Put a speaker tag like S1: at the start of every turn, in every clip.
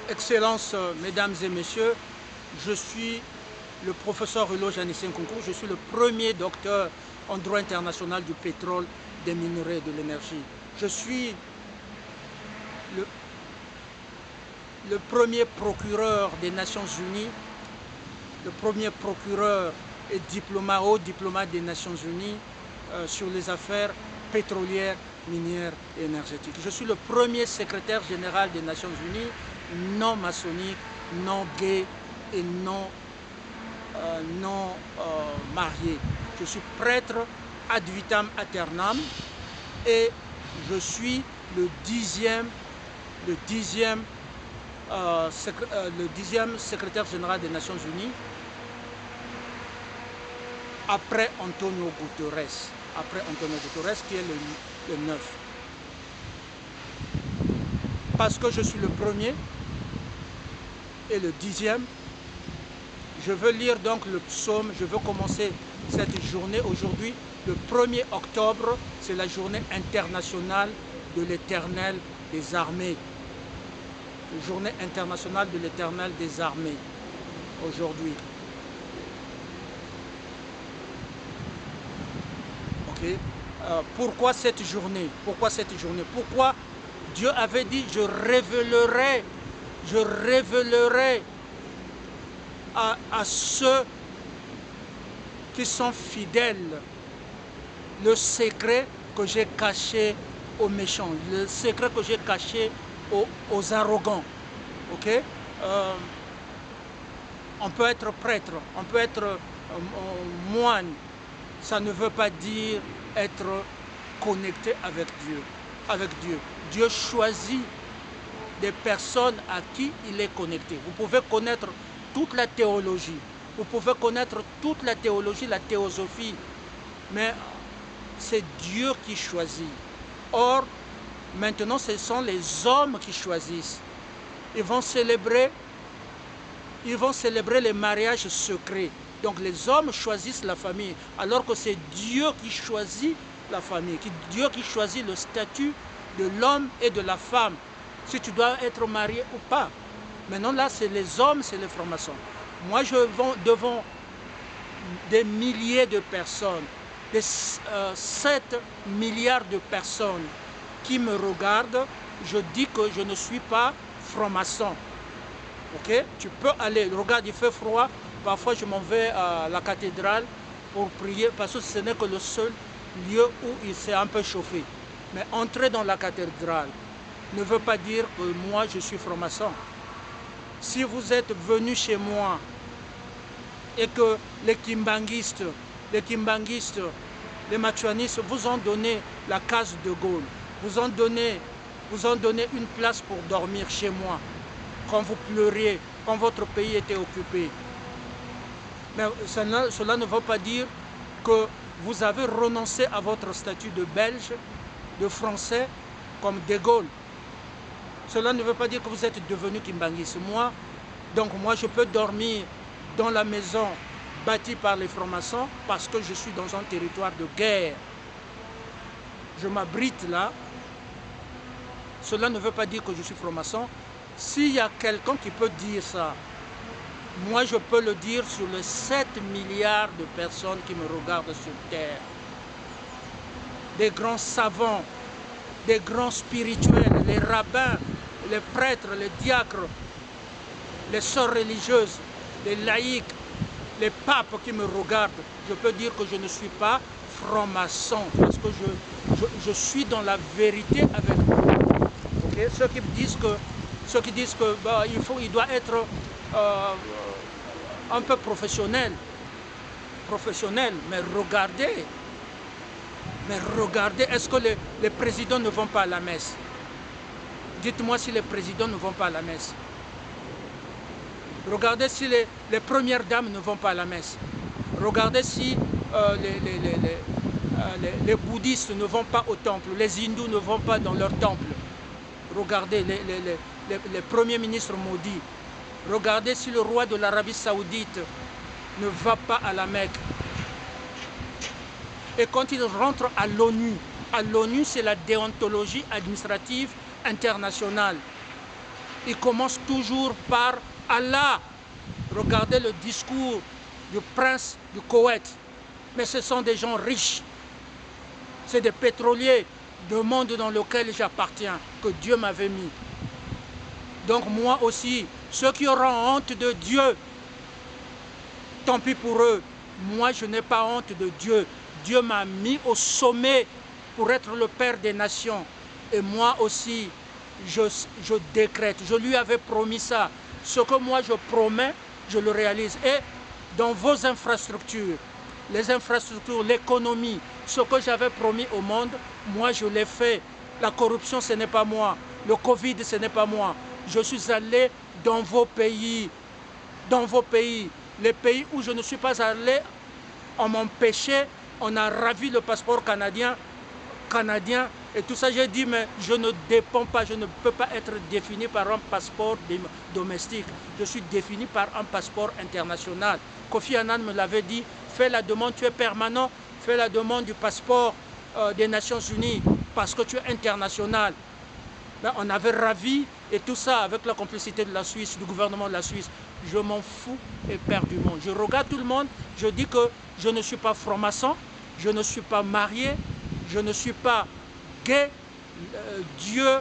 S1: Excellences, Mesdames et Messieurs, je suis le professeur Hulot Janissé Nkunku, je suis le premier docteur en droit international du pétrole, des minerais et de l'énergie. Je suis le premier procureur des Nations Unies, le premier procureur et haut diplomate des Nations Unies sur les affaires pétrolières, minières et énergétiques. Je suis le premier secrétaire général des Nations Unies, non maçonnique, non gay et non marié. Je suis prêtre ad vitam aeternam et je suis le dixième secrétaire général des Nations Unies après Antonio Guterres. Après Antonio Guterres qui est le 9. Parce que je suis le premier et le dixième, je veux lire donc le psaume, je veux commencer cette journée aujourd'hui. Le 1er octobre, c'est la journée internationale de l'Éternel des armées. La journée internationale de l'Éternel des armées, aujourd'hui. Ok. Pourquoi cette journée? Pourquoi cette journée? Pourquoi Dieu avait dit, je révélerai à ceux qui sont fidèles le secret que j'ai caché aux méchants, le secret que j'ai caché aux arrogants. Ok. On peut être prêtre, on peut être moine, ça ne veut pas dire être connecté avec Dieu. Dieu choisit des personnes à qui il est connecté. Vous pouvez connaître toute la théologie, vous pouvez connaître toute la théologie, la théosophie, mais c'est Dieu qui choisit. Or, maintenant, ce sont les hommes qui choisissent. Ils vont célébrer les mariages secrets. Donc les hommes choisissent la famille, alors que c'est Dieu qui choisit la famille, Dieu qui choisit le statut de l'homme et de la femme, si tu dois être marié ou pas. Maintenant là, c'est les hommes, c'est les francs-maçons. Moi, je vais devant des milliers de personnes, des 7 milliards de personnes qui me regardent, je dis que je ne suis pas franc-maçon. Ok? Tu peux aller, regarde, il fait froid, parfois je m'en vais à la cathédrale pour prier, parce que ce n'est que le seul lieu où il s'est un peu chauffé. Mais entrer dans la cathédrale ne veut pas dire que moi je suis franc-maçon. Si vous êtes venu chez moi et que les kimbanguistes, les machuanistes vous ont donné la case de Gaulle, vous ont donné une place pour dormir chez moi, quand vous pleuriez, quand votre pays était occupé. Mais cela ne veut pas dire que vous avez renoncé à votre statut de Belge, de Français, comme De Gaulle. Cela ne veut pas dire que vous êtes devenu kimbanguiste. Moi, je peux dormir dans la maison bâtie par les francs-maçons parce que je suis dans un territoire de guerre. Je m'abrite là. Cela ne veut pas dire que je suis franc-maçon. S'il y a quelqu'un qui peut dire ça, moi je peux le dire sur les 7 milliards de personnes qui me regardent sur terre. Des grands savants, des grands spirituels, les rabbins, les prêtres, les diacres, les sœurs religieuses, les laïcs, les papes qui me regardent. Je peux dire que je ne suis pas franc-maçon parce que je suis dans la vérité avec vous. Okay? Ceux qui disent que il doit être un peu professionnel, mais regardez, est-ce que les présidents ne vont pas à la messe? Dites-moi si les présidents ne vont pas à la messe. Regardez si les premières dames ne vont pas à la messe. Regardez si les bouddhistes ne vont pas au temple, les hindous ne vont pas dans leur temple. Regardez les premiers ministres maudits. Regardez si le roi de l'Arabie Saoudite ne va pas à la Mecque. Et quand il rentre à l'ONU c'est la déontologie administrative internationale. Ils commencent toujours par Allah. Regardez le discours du prince du Koweït. Mais ce sont des gens riches. C'est des pétroliers du monde dans lequel j'appartiens, que Dieu m'avait mis. Donc moi aussi, ceux qui auront honte de Dieu, tant pis pour eux. Moi, je n'ai pas honte de Dieu. Dieu m'a mis au sommet pour être le Père des nations. Et moi aussi, je décrète. Je lui avais promis ça. Ce que moi je promets, je le réalise. Et dans vos infrastructures, les infrastructures, l'économie, ce que j'avais promis au monde, moi je l'ai fait. La corruption, ce n'est pas moi. Le Covid, ce n'est pas moi. Je suis allé dans vos pays. Dans vos pays. Les pays où je ne suis pas allé, on m'empêchait, on a ravi le passeport canadien, et tout ça. J'ai dit, mais je ne dépends pas, je ne peux pas être défini par un passeport domestique. Je suis défini par un passeport international. Kofi Annan me l'avait dit, fais la demande, tu es permanent, fais la demande du passeport des Nations Unies, parce que tu es international. Ben, on avait ravi, et tout ça avec la complicité de la Suisse, du gouvernement de la Suisse. Je m'en fous éperdument. Je regarde tout le monde, je dis que je ne suis pas franc-maçon, je ne suis pas marié, je ne suis pas gay. Dieu,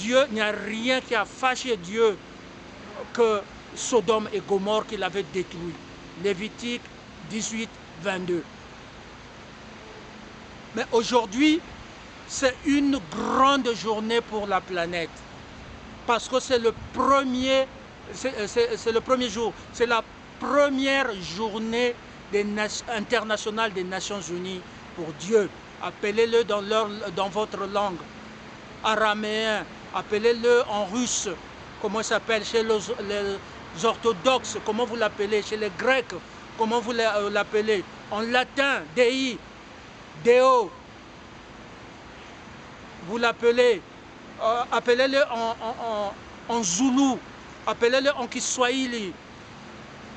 S1: il n'y a rien qui a fâché Dieu que Sodome et Gomorrhe qu'il avait détruit. Lévitique 18, 22. Mais aujourd'hui, c'est une grande journée pour la planète. Parce que c'est le premier jour, c'est la première journée internationale des Nations Unies pour Dieu. Appelez-le dans votre langue. Araméen, appelez-le en russe. Comment il s'appelle? Chez les orthodoxes, comment vous l'appelez? Chez les Grecs, comment vous l'appelez? En latin, Dei, Deo. Vous l'appelez. Appelez-le en Zoulou. Appelez-le en Kiswahili,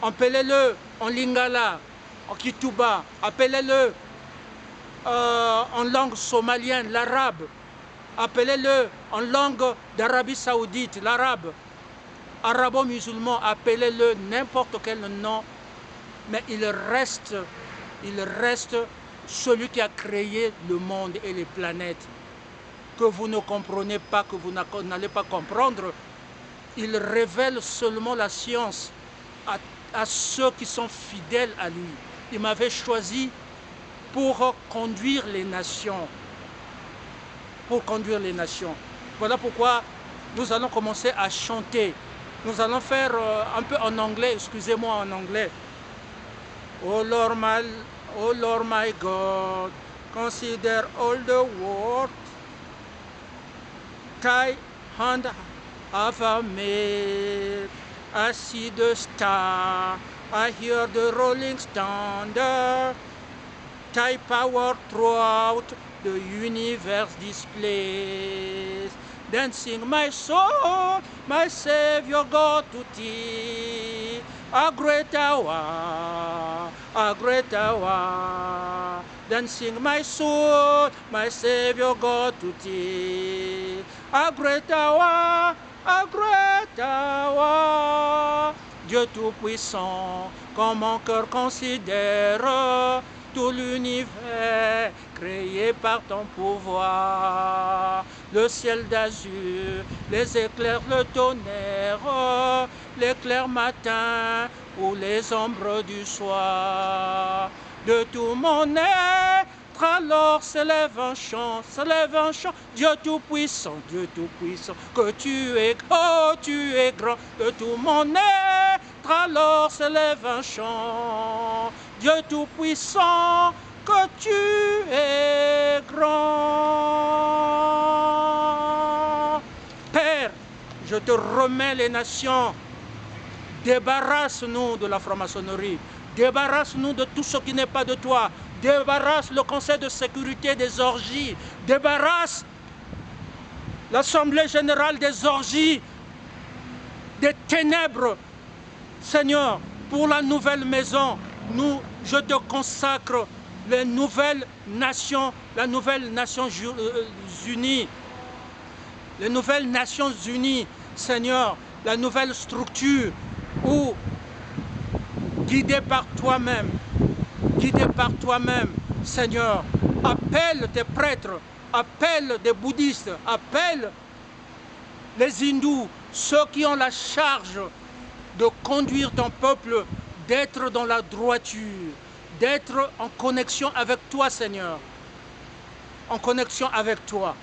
S1: appelez-le en Lingala, en Kituba, appelez-le en langue somalienne, l'arabe, appelez-le en langue d'Arabie Saoudite, l'arabe, arabo-musulman, appelez-le n'importe quel nom, mais il reste celui qui a créé le monde et les planètes, que vous ne comprenez pas, que vous n'allez pas comprendre. Il révèle seulement la science à ceux qui sont fidèles à lui. Il m'avait choisi pour conduire les nations. Pour conduire les nations. Voilà pourquoi nous allons commencer à chanter. Nous allons faire un peu en anglais, excusez-moi en anglais. Oh Lord my God, consider all the world. Thy hand have I made. I see the star, I hear the rolling thunder. Thy power throughout the universe displays. Then sing my soul, my Savior God to thee. A great hour, a great hour. Then sing my soul, my Savior God to thee. A great hour, a great hour. Dieu Tout-Puissant, quand mon cœur considère tout l'univers créé par ton pouvoir. Le ciel d'azur, les éclairs, le tonnerre, l'éclair matin ou les ombres du soir. De tout mon être, alors s'élève un chant, Dieu Tout-Puissant, que tu es, oh tu es grand. De tout mon être, alors s'élève un chant, Dieu Tout-Puissant, que tu es grand. Père, je te remets les nations, débarrasse-nous de la franc-maçonnerie, débarrasse-nous de tout ce qui n'est pas de toi, débarrasse le Conseil de sécurité des orgies, débarrasse l'Assemblée générale des orgies, des ténèbres. Seigneur, pour la nouvelle maison, je te consacre les nouvelles nations, Unies, les nouvelles Nations Unies, Seigneur, la nouvelle structure où, guidé par toi-même, Seigneur, appelle tes prêtres, appelle des bouddhistes, appelle les hindous, ceux qui ont la charge de conduire ton peuple, d'être dans la droiture, d'être en connexion avec toi, Seigneur, en connexion avec toi.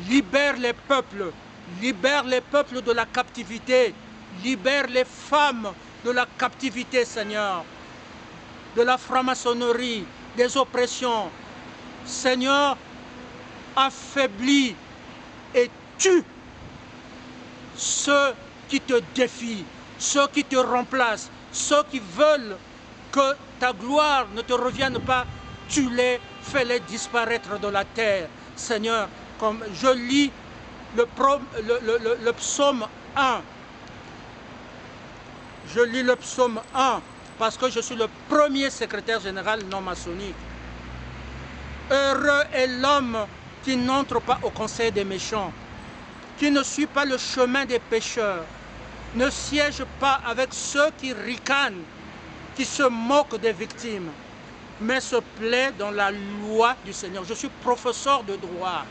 S1: Libère les peuples de la captivité, libère les femmes de la captivité, Seigneur, de la franc-maçonnerie, des oppressions. Seigneur, affaiblis et tue ceux qui te défient, ceux qui te remplacent, ceux qui veulent que ta gloire ne te revienne pas, tue-les, fais-les disparaître de la terre. Seigneur, comme je lis le psaume 1, je lis le psaume 1 parce que je suis le premier secrétaire général non maçonnique. Heureux est l'homme qui n'entre pas au conseil des méchants, qui ne suit pas le chemin des pécheurs, ne siège pas avec ceux qui ricanent, qui se moquent des victimes, mais se plaît dans la loi du Seigneur. Je suis professeur de droit,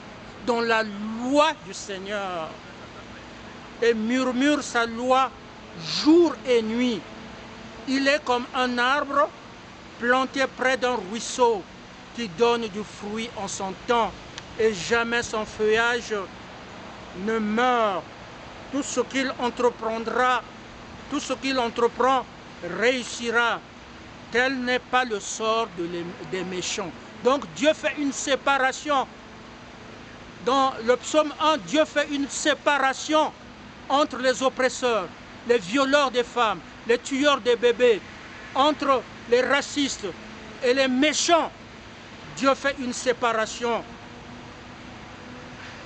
S1: dans la loi du Seigneur, et murmure sa loi jour et nuit. Il est comme un arbre planté près d'un ruisseau qui donne du fruit en son temps et jamais son feuillage ne meurt. Tout ce qu'il entreprendra, tout ce qu'il entreprend réussira. Tel n'est pas le sort des méchants. Donc Dieu fait une séparation. Dans le psaume 1, Dieu fait une séparation entre les oppresseurs, les violeurs des femmes, les tueurs des bébés, entre les racistes et les méchants. Dieu fait une séparation.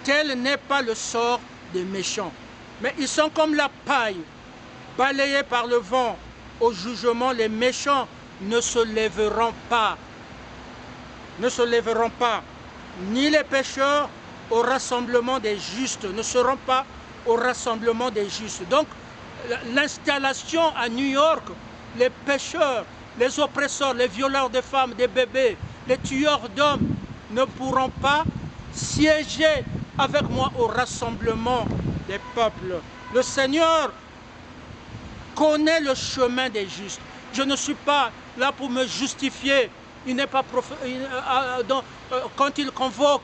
S1: Tel n'est pas le sort des méchants. Mais ils sont comme la paille, balayés par le vent. Au jugement, les méchants ne se lèveront pas. Ne se lèveront pas. Ni les pécheurs au rassemblement des justes, ne seront pas au rassemblement des justes. Donc, l'installation à New York, les pécheurs, les oppresseurs, les violeurs des femmes, des bébés, les tueurs d'hommes ne pourront pas siéger avec moi au rassemblement des peuples. Le Seigneur connaît le chemin des justes. Je ne suis pas là pour me justifier. Il n'est pas quand il convoque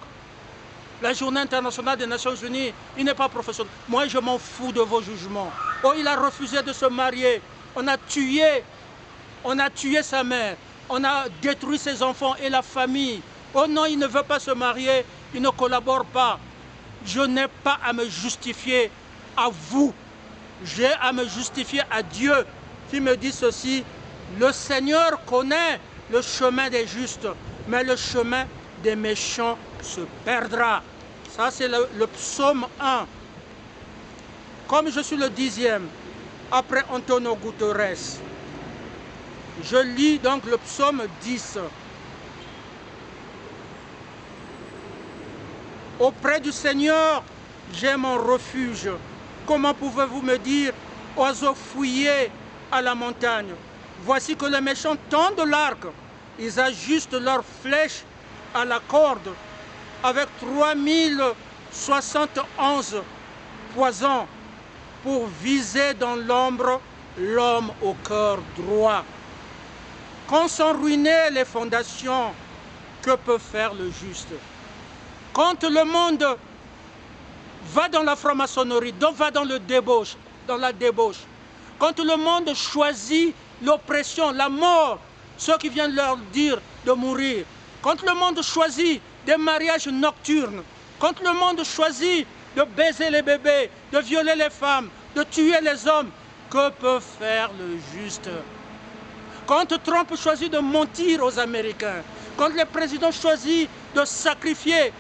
S1: la Journée internationale des Nations Unies, il n'est pas professionnel. Moi, je m'en fous de vos jugements. Oh, il a refusé de se marier. On a tué sa mère. On a détruit ses enfants et la famille. Oh non, il ne veut pas se marier. Il ne collabore pas. Je n'ai pas à me justifier à vous. J'ai à me justifier à Dieu qui me dit ceci. Le Seigneur connaît le chemin des justes, mais le chemin des méchants se perdra. Ça, c'est le psaume 1. Comme je suis le 10e, après Antonio Guterres, je lis donc le psaume 10. Auprès du Seigneur, j'ai mon refuge. Comment pouvez-vous me dire, oiseaux fouillés à la montagne? Voici que les méchants tendent l'arc. Ils ajustent leurs flèches à la corde avec 3071 poisons pour viser dans l'ombre l'homme au cœur droit. Quand sont ruinées les fondations, que peut faire le juste? Quand le monde va dans la franc-maçonnerie, donc va dans la débauche, quand le monde choisit l'oppression, la mort, ceux qui viennent leur dire de mourir, quand le monde choisit des mariages nocturnes, quand le monde choisit de baiser les bébés, de violer les femmes, de tuer les hommes, que peut faire le juste? Quand Trump choisit de mentir aux Américains, quand le président choisit de sacrifier